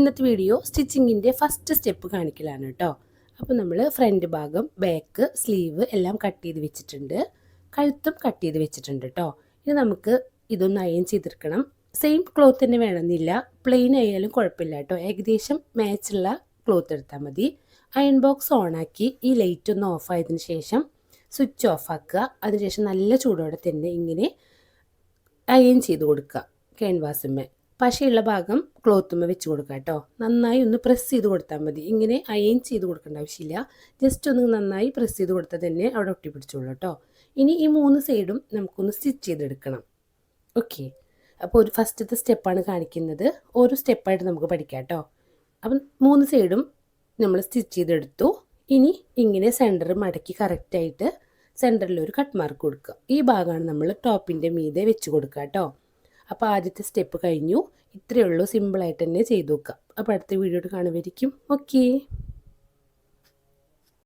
ഇന്നത്തെ video സ്റ്റിച്ചിങ്ങിൻ്റെ first step കാണിക്കലാണ് കേട്ടോ. അപ്പോൾ നമ്മൾ ഫ്രണ്ട് ഭാഗം, ബാക്ക്, സ്ലീവ് എല്ലാം കട്ട് ചെയ്ത് വെച്ചിട്ടുണ്ട്. കഴുത്തും കട്ട് ചെയ്ത് വെച്ചിട്ടുണ്ട് കേട്ടോ. ഇനി നമുക്ക് ഇതൊന്ന് അയൺ ചെയ്തെടുക്കണം. സെയിം ക്ലോത്ത് തന്നെ വേണമെന്നില്ല, പ്ലെയിൻ ആയാലും കുഴപ്പമില്ല കേട്ടോ. ഏകദേശം മാച്ചുള്ള ക്ലോത്ത് എടുത്താൽ മതി. അയൺ ബോക്സ് ഓണാക്കി ഈ ലൈറ്റ് ഒന്ന് ഓഫ് ആയതിനു ശേഷം സ്വിച്ച് ഓഫ് ആക്കുക. അതിനുശേഷം നല്ല ചൂടോടെ തന്നെ ഇങ്ങനെ അയൺ ചെയ്ത് കൊടുക്കുക. ക്യാൻവാസുമ്മേ പശയുള്ള ഭാഗം ക്ലോത്തുമ്മ വെച്ച് കൊടുക്കുക കേട്ടോ. നന്നായി ഒന്ന് പ്രസ് ചെയ്ത് കൊടുത്താൽ മതി. ഇങ്ങനെ അയൺ ചെയ്ത് കൊടുക്കേണ്ട ആവശ്യമില്ല. ജസ്റ്റ് ഒന്ന് നന്നായി പ്രസ് ചെയ്ത് കൊടുത്താൽ തന്നെ അവിടെ ഒട്ടി പിടിച്ചോളൂ കേട്ടോ. ഇനി ഈ 3 സൈഡും നമുക്കൊന്ന് സ്റ്റിച്ച് ചെയ്തെടുക്കണം. ഓക്കെ, അപ്പോൾ ഒരു ഫസ്റ്റത്തെ സ്റ്റെപ്പാണ് കാണിക്കുന്നത്. ഓരോ സ്റ്റെപ്പായിട്ട് നമുക്ക് പഠിക്കാം കേട്ടോ. അപ്പം 3 സൈഡും നമ്മൾ സ്റ്റിച്ച് ചെയ്തെടുത്തു. ഇനി ഇങ്ങനെ സെൻറ്റർ മടക്കി കറക്റ്റായിട്ട് സെൻറ്ററിൽ ഒരു കട്ട് മാർക്ക് കൊടുക്കുക. ഈ ഭാഗമാണ് നമ്മൾ ടോപ്പിൻ്റെ മീതെ വെച്ച് കൊടുക്കുക കേട്ടോ. അപ്പോൾ ആദ്യത്തെ സ്റ്റെപ്പ് കഴിഞ്ഞു. ഇത്രയേ ഉള്ളൂ, സിമ്പിളായിട്ട് തന്നെ ചെയ്തു നോക്കുക. അപ്പോൾ അടുത്ത വീഡിയോ കാണുമായിരിക്കും. ഓക്കേ.